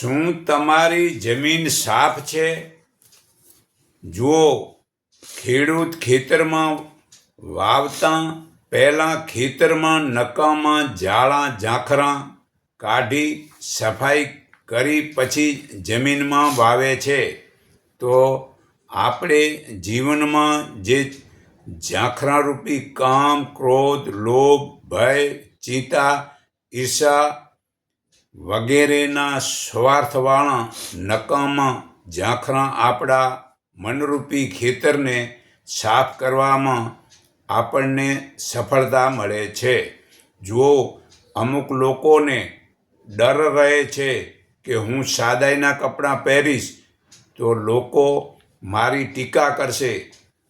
શું તમારી જમીન સાફ છે? જો ખેડૂત ખેતરમાં વાવતા પહેલાં ખેતરમાં નકામા ઝાડા ઝાંખરા કાઢી સફાઈ કરી પછી જમીનમાં વાવે છે, તો આપણે જીવનમાં જે ઝાંખરારૂપી કામ, ક્રોધ, લોભ, ભય, ચિંતા, ઈર્ષા વગેરેના સ્વાર્થવાળા નકામા ઝાંખરા આપણા મનરૂપી ખેતરને સાફ કરવામાં આપણને સફળતા મળે છે. જો અમુક લોકોને ડર રહે છે કે હું સાદાઈના કપડાં પહેરીશ તો લોકો મારી ટીકા કરશે,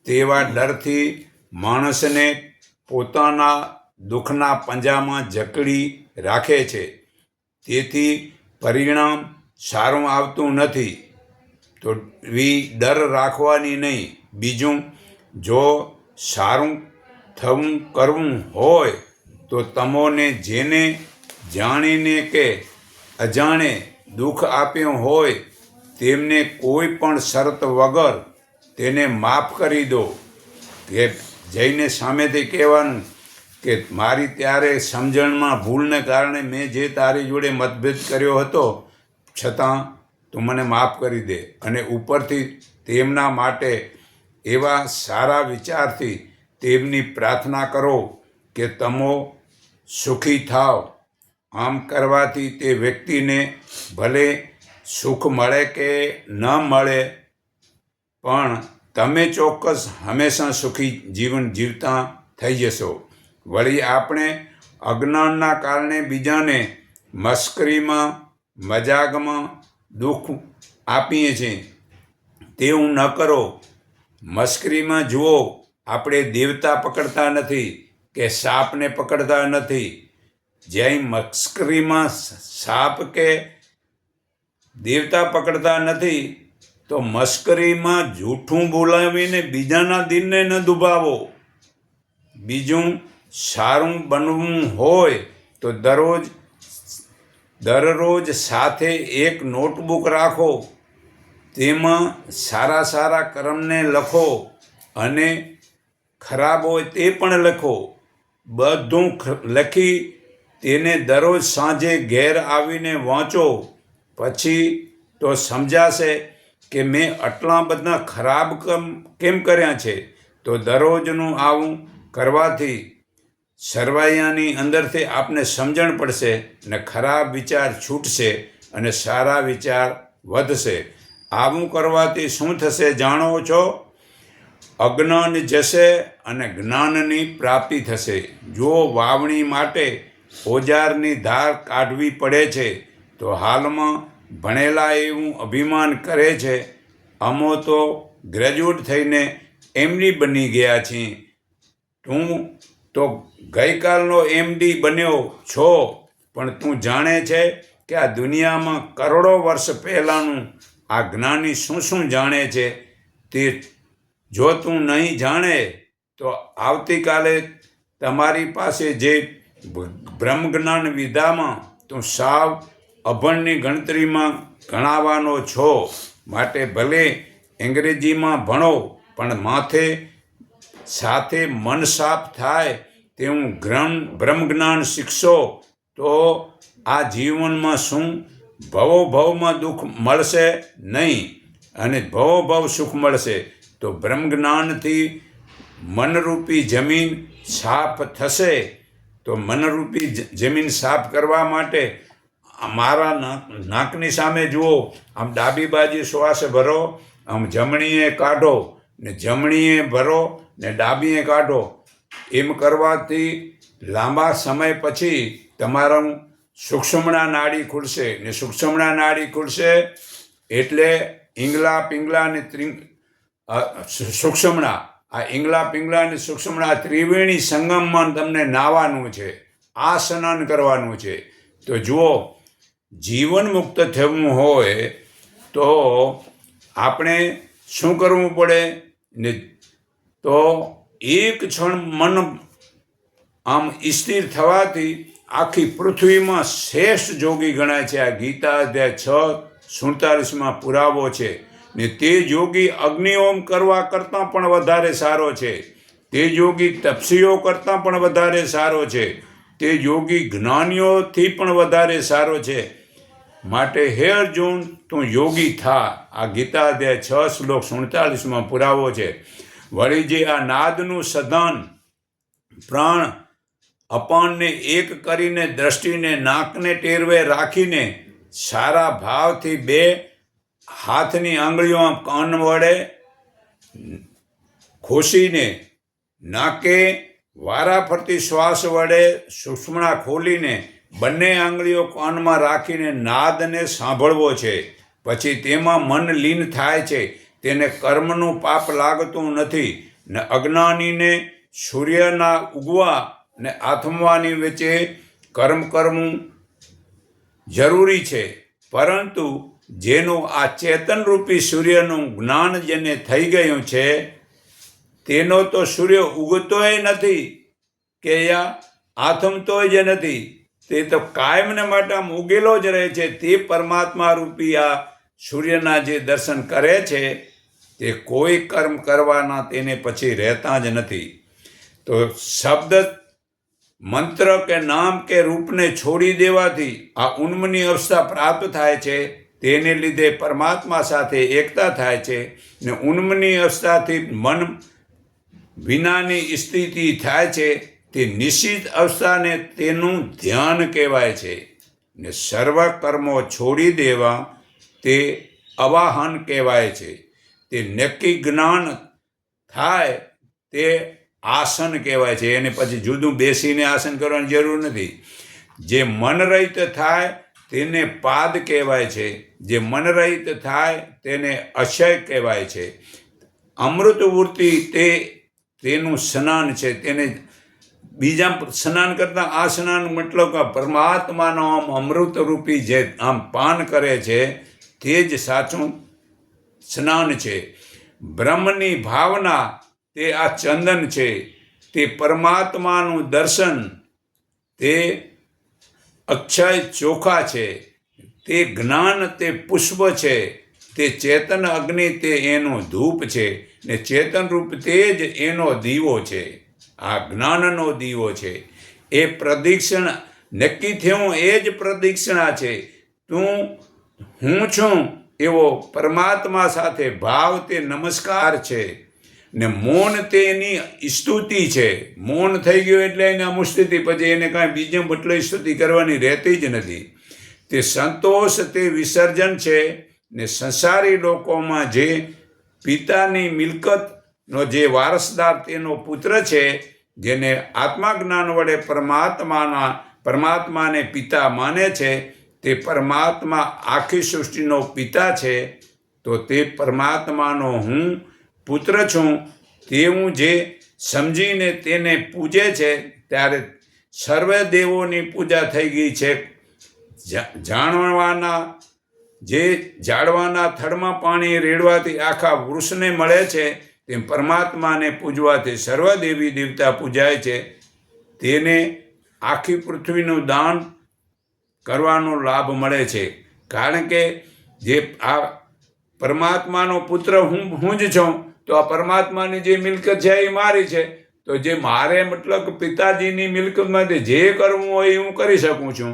તેવા ડરથી માણસને પોતાના દુઃખના પંજામાં જકડી રાખે છે. તેથી પરિણામ સારું આવતું નથી. તો એવી ડર રાખવાની નહીં. બીજું, જો સારું થવું કરવું હોય તો તમોને જેને જાણીને કે અજાણે દુઃખ આપ્યું હોય તેમને કોઈ પણ શરત વગર તેને માફ કરી દો. કે જઈને સામેથી કહેવાનું કે મારી ત્યારે સમજણમાં ભૂલને કારણે મેં જે તારી જોડે મતભેદ કર્યો હતો, છતાં તું મને માફ કરી દે. અને ઉપરથી તેમના માટે એવા સારા વિચારથી તેમની પ્રાર્થના કરો કે તમો સુખી થાવ. આમ કરવાથી તે વ્યક્તિને ભલે સુખ મળે કે ન મળે, પણ તમે ચોક્કસ હંમેશા સુખી જીવન જીવતા થઈ જશો. વળી આપણે અજ્ઞાનના કારણે બીજાને મશ્કરીમાં મજાકમાં દુઃખ આપીએ છીએ. તેવું ન કરો. મશ્કરીમાં જુઓ, આપણે દેવતા પકડતા નથી કે સાપને પકડતા નથી. જ્યાં મશ્કરીમાં સાપ કે દેવતા પકડતા નથી, તો મશ્કરીમાં જૂઠું બોલાવીને બીજાના દિલને ન દુભાવો. બીજું, સારું બનવું હોય તો દરરોજ સાથે એક નોટબુક રાખો. તેમાં સારા સારા કર્મને લખો અને ખરાબ હોય તે પણ લખો. બધું લખી તેને દરરોજ સાંજે ઘેર આવીને વાંચો. પછી તો સમજાશે કે મેં આટલા બધા ખરાબ કેમ કર્યા છે. તો દરરોજનું આવું કરવાથી સરવૈયાની અંદરથી આપને સમજણ પડશે અને ખરાબ વિચાર છૂટશે અને સારા વિચાર વધશે. આવું કરવાથી શું થશે જાણો છો? અજ્ઞાન જશે અને જ્ઞાનની પ્રાપ્તિ થશે. જો વાવણી માટે ઓજારની ધાર કાઢવી પડે છે તો હાલમાં ભણેલા એવું અભિમાન કરે છે, અમો તો ગ્રેજ્યુએટ થઈને એમડી બની ગયા છીએ. તું તો ગઈકાલનો એમડી બન્યો છો, પણ તું જાણે છે કે આ દુનિયામાં કરોડો વર્ષ પહેલાંનું આ જ્ઞાની શું શું જાણે છે? તે જો તું નહીં જાણે તો આવતીકાલે તમારી પાસે જે બ્રહ્મજ્ઞાન વિદ્યામાં તું સાવ અભણની ગણતરીમાં ગણાવાનો છો. માટે ભલે અંગ્રેજીમાં ભણો, પણ માથે સાથે મન સાફ થાય તેવું બ્રહ્મજ્ઞાન શીખશો તો આ જીવનમાં શું ભવોભવમાં દુઃખ મળશે નહીં અને ભવોભવ સુખ મળશે. તો બ્રહ્મજ્ઞાનથી મનરૂપી જમીન સાફ થશે. તો મનરૂપી જમીન સાફ કરવા માટે મારા નાકની સામે જુઓ. આમ ડાબી બાજુ શ્વાસ ભરો, આમ જમણીએ કાઢો, ને જમણીએ ભરો ને ડાબીએ કાઢો. એમ કરવાથી લાંબા સમય પછી તમારું સુષુમ્ના નાડી ખુલશે. ને સુષુમ્ના નાડી ખુલશે એટલે ઈંગલા પિંગલા ને સુષુમ્ના, આ ઈંગલા પિંગલા અને સુષુમ્ના ત્રિવેણી સંગમમાં તમને નાહવાનું છે, આ સ્નાન કરવાનું છે. તો જુઓ, જીવન મુક્ત થવું હોય તો આપણે શું કરવું પડે ને? તો એક ક્ષણ મન આમ સ્થિર થવાથી આખી પૃથ્વીમાં શ્રેષ્ઠ જોગી ગણાય છે. આ ગીતા અધ્યાય 6:47 પુરાવો છે. ને તે જોગી અગ્નિહોમ કરવા કરતાં પણ વધારે સારો છે. તે યોગી તપસ્વીઓ કરતાં પણ વધારે સારો છે. તે યોગી જ્ઞાનીઓથી પણ વધારે સારો છે. માટે હે અર્જુન, તું યોગી થા. આ ગીતા અધ્યાય 6:47 પુરાવો છે. વળી જે આ નાદનું સધન પ્રાણ અપાનને એક કરીને દ્રષ્ટિને નાકને ટેરવે રાખીને સારા ભાવથી 2 હાથની આંગળીઓ કાન વડે ખોસીને નાકે વારાફરતી શ્વાસ વડે સુષુમ્ના ખોલીને બંને આંગળીઓ કાનમાં રાખીને નાદને સાંભળવો છે. પછી તેમાં મન લીન થાય છે. તેને કર્મનું પાપ લાગતું નથી. ને અજ્ઞાનીને સૂર્યના ઉગવા ને આથમવાની વચ્ચે કર્મ કરવું જરૂરી છે. પરંતુ જેનું આ ચેતનરૂપી સૂર્યનું જ્ઞાન જેને થઈ ગયું છે તેનો તો સૂર્ય ઉગતોય નથી કે આથમતોય જ નથી. તે તો કાયમને માટે આમ ઉગેલો જ રહે છે. તે પરમાત્મા રૂપી આ સૂર્યના જે દર્શન કરે છે તે કોઈ કર્મ કરવાના તેને પછી રહેતા જ નથી. તો શબ્દ, મંત્ર કે નામ કે રૂપને છોડી દેવાથી આ ઉન્મની અવસ્થા પ્રાપ્ત થાય છે. તેને લીધે પરમાત્મા સાથે એકતા થાય છે. ને ઉન્મની અવસ્થાથી મન વિનાની સ્થિતિ થાય છે. તે નિશ્ચિત અવસ્થાને તેનું ધ્યાન કહેવાય છે. ને સર્વ કર્મો છોડી દેવા તે અવાહન કહેવાય છે. તે નક્કી જ્ઞાન થાય તે આસન કહેવાય છે. એને પછી જુદું બેસીને આસન કરવાની જરૂર નથી. જે મનરહિત થાય તેને પાદ કહેવાય છે. જે મનરહિત થાય તેને અક્ષય કહેવાય છે. અમૃત વૃત્તિ તેનું સ્નાન છે. તેને બીજા સ્નાન કરતાં આ સ્નાન મતલબ કે પરમાત્માનો આમ અમૃતરૂપી જે આમ પાન કરે છે તે જ સાચું સ્નાન છે. બ્રહ્મની ભાવના તે આ ચંદન છે. તે પરમાત્માનું દર્શન તે અક્ષય ચોખા છે. તે જ્ઞાન તે પુષ્પ છે. તે ચેતન અગ્નિ તે એનો ધૂપ છે. ને ચેતન રૂપ તે જ એનો દીવો છે. આ જ્ઞાનનો દીવો છે. એ પ્રદક્ષિણા નક્કી થયું એ જ પ્રદક્ષિણા છે. તું હું છું એવો પરમાત્મા સાથે ભાવ તે નમસ્કાર છે. ને મૌન તેની સ્તુતિ છે. મૌન થઈ ગયું એટલે એને અમુસ્તુતિ, પછી એને કાંઈ બીજે બદલે સ્તુતિ કરવાની રહેતી જ નથી. તે સંતોષ તે વિસર્જન છે. ને સંસારી લોકોમાં જે પિતાની મિલકતનો જે વારસદાર તેનો પુત્ર છે, જેને આત્મજ્ઞાન વડે પરમાત્માને પિતા માને છે, તે પરમાત્મા આખી સૃષ્ટિનો પિતા છે. તો તે પરમાત્માનો હું પુત્ર છું તેવું જે સમજીને તેને પૂજે છે ત્યારે સર્વે દેવોની પૂજા થઈ ગઈ છે. ઝાડવાના થડમાં પાણી રેડવાથી આખા વૃક્ષને મળે છે, તેમ પરમાત્માને પૂજવાથી સર્વ દેવી દેવતા પૂજાય છે. તેને આખી પૃથ્વીનું દાન કરવાનો લાભ મળે છે. કારણ કે જે આ પરમાત્માનો પુત્ર હું જ છું, તો આ પરમાત્માની જે મિલકત છે એ મારી છે. તો જે મારે મતલબ પિતાજીની મિલકતમાંથી જે કરવું હોય એ હું કરી શકું છું.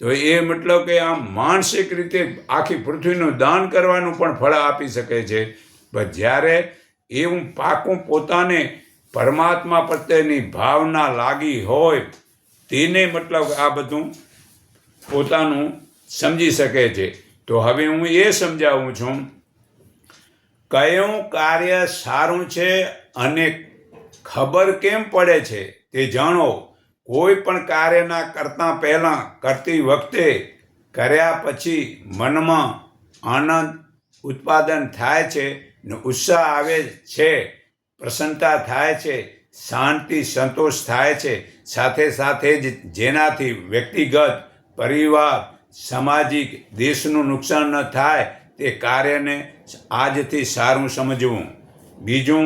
તો એ મતલબ કે આમ માનસિક રીતે આખી પૃથ્વીનું દાન કરવાનું પણ ફળ આપી શકે છે. પણ જ્યારે એવું પાકું પોતાને પરમાત્મા પ્રત્યેની ભાવના લાગી હોય તેને મતલબ આ બધું પોતાનું સમજી શકે છે. તો હવે હું એ સમજાવું છું કયું કાર્ય સારું છે અને ખબર કેમ પડે છે તે જાણો. કોઈ પણ કાર્યના કરતાં પહેલાં, કરતી વખતે, કર્યા પછી મનમાં આનંદ ઉત્પાદન થાય છે ને ઉત્સાહ આવે છે, પ્રસન્નતા થાય છે, શાંતિ સંતોષ થાય છે. સાથે સાથે જ જેનાથી વ્યક્તિગત, પરિવાર, સામાજિક, દેશનું નુકસાન ન થાય તે કાર્યને આજથી સારું સમજવું. બીજું,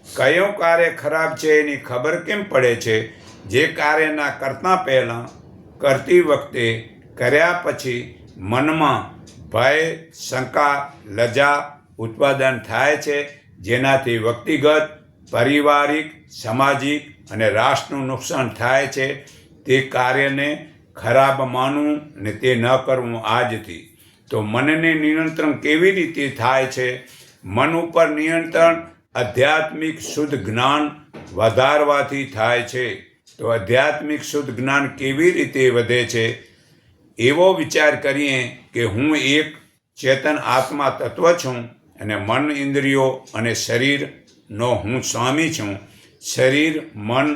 કયું કાર્ય ખરાબ છે એની ખબર કેમ પડે છે? જે કાર્યના કરતાં પહેલાં, કરતી વખતે કર્યા પછી મનમાં ભય, શંકા, લજા ઉત્પાદન થાય છે, જેનાથી વ્યક્તિગત, પારિવારિક, સામાજિક અને રાષ્ટ્રનું નુકસાન થાય છે. તે કાર્યને ખરાબ માનવું અને તે ન કરવું આજથી. તો મનને નિયંત્રણ કેવી રીતે થાય છે? મન ઉપર નિયંત્રણ આધ્યાત્મિક શુદ્ધ જ્ઞાન વધારવાથી થાય છે. તો આધ્યાત્મિક શુદ્ધ જ્ઞાન કેવી રીતે વધે છે? એવો વિચાર કરીએ કે હું એક ચેતન આત્મા તત્વ છું અને મન, ઇન્દ્રિયો અને શરીરનો હું સ્વામી છું. શરીર, મન,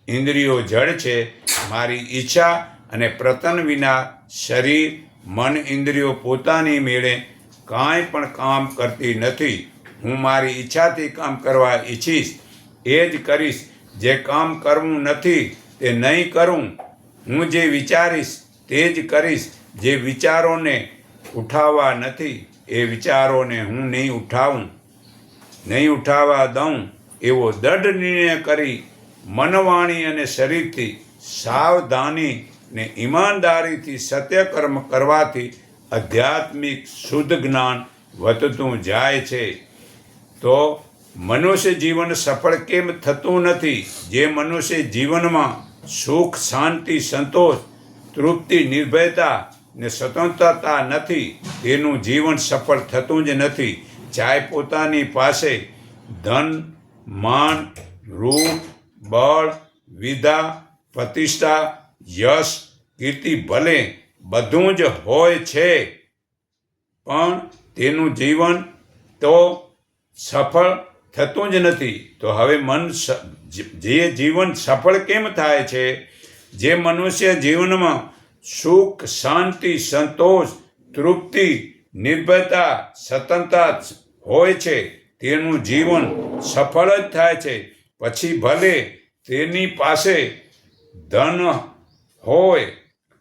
ઇન્દ્રિયો જડ છે. મારી ઈચ્છા અને પ્રયત્ન વિના શરીર, મન, ઇન્દ્રિયો પોતાની મેળે કાંઈ પણ કામ કરતી નથી. હું મારી ઈચ્છાથી કામ કરવા ઈચ્છીશ એ જ કરીશ. જે કામ કરવું નથી તે નહીં કરું. હું જે વિચારીશ તે જ કરીશ. જે વિચારોને ઉઠાવવા નથી એ વિચારોને હું નહીં ઉઠાવવા દઉં એવો દૃઢ નિર્ણય કરી મન, વાણી અને શરીરથી સાવધાની ને ઈમાનદારીથી સત્યકર્મ કરવાથી આધ્યાત્મિક શુદ્ધ જ્ઞાન વધતું જાય છે. તો મનુષ્ય જીવન સફળ કેમ થતું નથી? જે મનુષ્ય જીવનમાં સુખ, શાંતિ, સંતોષ, તૃપ્તિ, નિર્ભયતા ને સ્વતંત્રતા નથી તેનું જીવન સફળ થતું જ નથી. ચાહે પોતાની પાસે ધન, માન, રૂપ, બળ, વિદ્યા, પ્રતિષ્ઠા, યશ, કીર્તિ ભલે બધું જ હોય છે, પણ તેનું જીવન તો સફળ થતું જ નથી. તો હવે જે જીવન સફળ કેમ થાય છે? જે મનુષ્ય જીવનમાં સુખ, શાંતિ, સંતોષ, તૃપ્તિ, નિર્ભયતા, સ્વતંત્રતા હોય છે તેનું જીવન સફળ જ થાય છે. પછી ભલે તેની પાસે ધન હોય,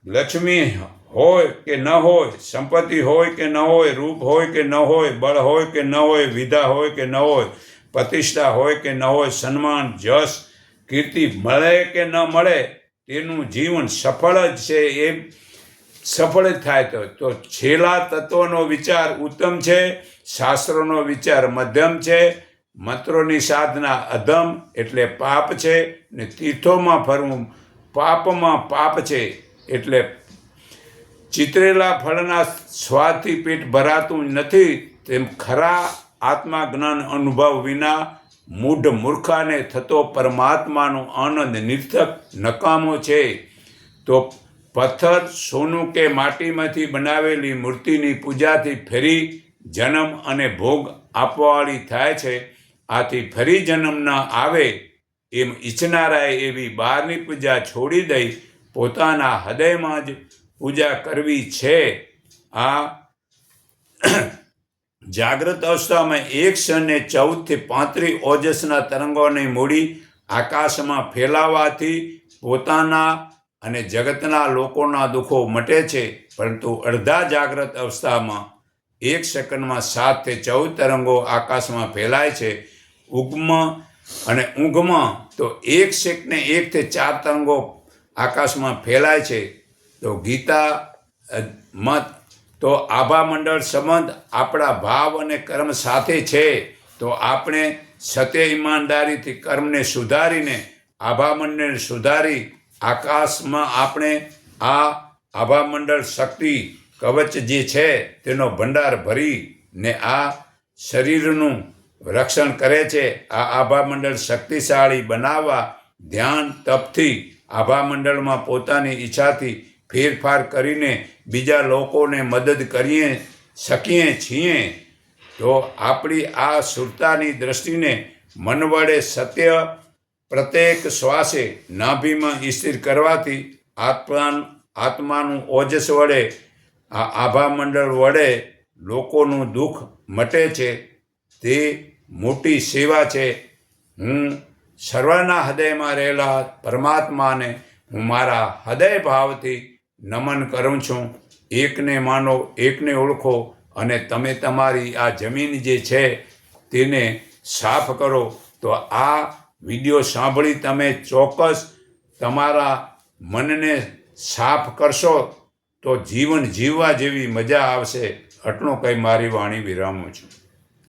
લક્ષ્મી હોય કે ન હોય, સંપત્તિ હોય કે ન હોય, રૂપ હોય કે ન હોય, બળ હોય કે ન હોય, વિદ્યા હોય કે ન હોય, પ્રતિષ્ઠા હોય કે ન હોય, સન્માન, જશ, કીર્તિ મળે કે ન મળે, તેનું જીવન સફળ જ છે. એ સફળ જ થાય. તો છેલ્લા તત્વનો વિચાર ઉત્તમ છે, શાસ્ત્રોનો વિચાર મધ્યમ છે, મંત્રોની સાધના અધમ એટલે પાપ છે, ને તીર્થોમાં ફરવું પાપમાં પાપ છે. એટલે ચિતરેલા ફળના સ્વાદથી પેટ ભરાતું નથી, તેમ ખરા આત્મા જ્ઞાન અનુભવ વિના મૂઢ મૂર્ખાને થતો પરમાત્માનો આનંદ નિર્થક નકામો છે. તો પથ્થર, સોનું કે માટીમાંથી બનાવેલી મૂર્તિની પૂજાથી ફરી જન્મ અને ભોગ આપવાવાળી થાય છે. આથી ફરી જન્મ ન આવે એમ ઈચ્છનારાએ એવી બહારની પૂજા છોડી દઈ પોતાના હૃદયમાં જ પૂજા કરવી છે. આ જાગ્રત અવસ્થામાં એક ક્ષણે 14 થી 35 ઓજસના તરંગોની મૂડી આકાશમાં ફેલાવાથી પોતાના અને જગતના લોકોના દુઃખો મટે છે. પરંતુ અડધા જાગ્રત અવસ્થામાં 1 સેકન્ડમાં 7 થી 14 તરંગો આકાશમાં ફેલાય છે. ઉગમાં અને ઊંઘમાં તો 1 સેકન્ડે 1 થી 4 તરંગો આકાશમાં ફેલાય છે. તો ગીતા મત તો આભા મંડળ સંબંધ આપણા ભાવ અને કર્મ સાથે છે. તો આપણે સત્ય ઈમાનદારીથી કર્મને સુધારીને આભા મંડળને સુધારી આકાશમાં આપણે આ આભા મંડળ શક્તિ કવચ જે છે તેનો ભંડાર ભરીને આ શરીરનું રક્ષણ કરે છે. આ આભા મંડળ શક્તિશાળી બનાવવા ધ્યાન, તપથી આભા મંડળમાં પોતાની ઈચ્છાથી ફેરફાર કરીને બીજા લોકોને મદદ કરીએ શકીએ છીએ. તો આપણી આ સુરતાની દૃષ્ટિને મન વડે સત્ય પ્રત્યેક શ્વાસે નાભીમાં સ્થિર કરવાથી આત્માનું ઓજસ વડે આ આભા મંડળ વડે લોકોનું દુઃખ મટે છે. તે મોટી સેવા છે. હું સર્વના હૃદયમાં રહેલા પરમાત્માને હું મારા હૃદય ભાવથી નમન કરું છું. એકને માનો, એકને ઓળખો અને તમે તમારી આ જમીન જે છે તેને સાફ કરો. તો આ વિડીયો સાંભળી તમે ચોક્કસ તમારા મનને સાફ કરશો તો જીવન જીવવા જેવી મજા આવશે. આટલું કંઈ મારી વાણી વિરામું છું.